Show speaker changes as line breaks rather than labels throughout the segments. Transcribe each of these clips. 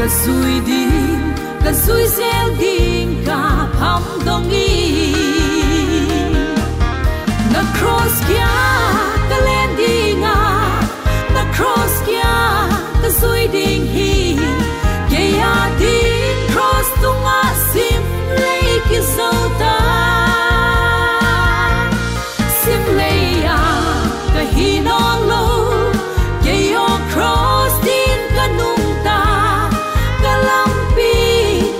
ka zui ding ka zui zel ding ka pham dong i na cross kia ka len ding a na cross kia ka zui ding hi ke ya ding cross tunga sim lei ki zauta sim lei ya ka hi no lo ke yo cross din ka nung ta ka lampi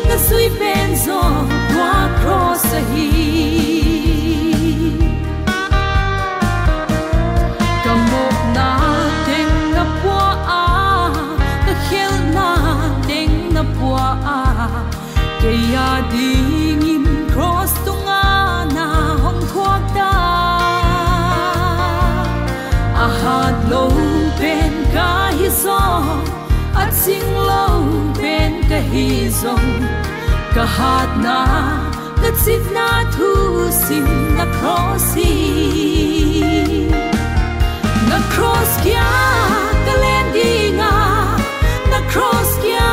ka sui pen zo qua cross a hi ka mok na ding na pua a ka khel na ding na pua a ke ya ding in cross tunga na hong thuak ta a hat lo pen ka hi zo at sing lo pen ka hi zo ka hat na ka sit na thu sim na cross hi na cross kia ka len ding a na cross kia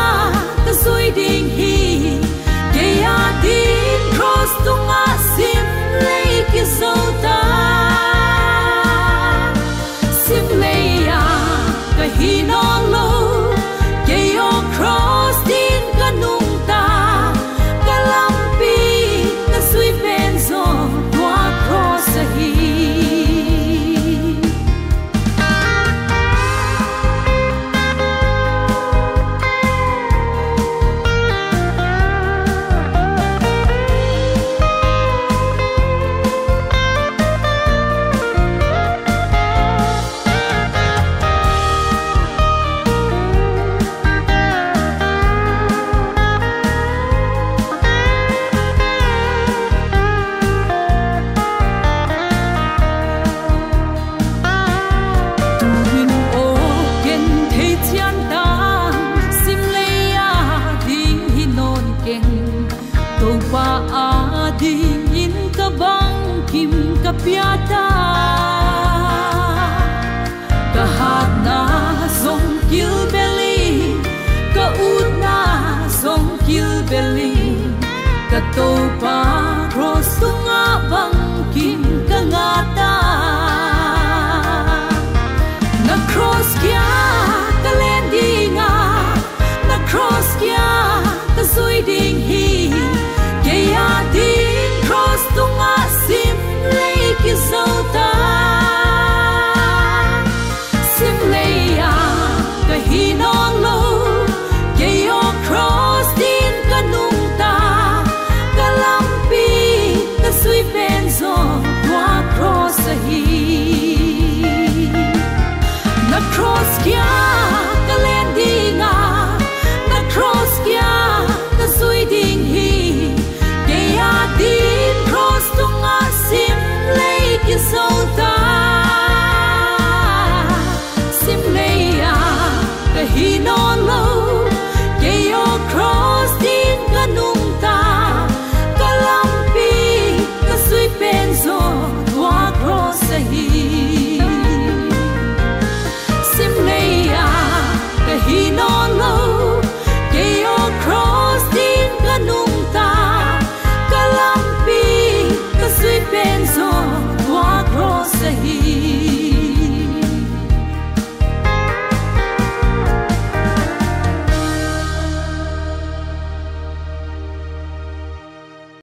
ka zui ding hi ke ya ding cross tunga sim lei ki zauta sim lei ya ka hi no lo ke yo cross din ka nung ta ka lampi ka sui pen zo qua cross a hi piata ka hat na song kil belly ka ut na song kil belly ka to pa cross tunga bang kim ka ngata na cross kia ka len ding a na cross kia ka zui ding hi ke ya ding cross tunga sim ki zauta sim lei ya ka hi no lo ke yo cross din ka nung ta ka lampi ka sui pen zo qua cross a hi na cross kia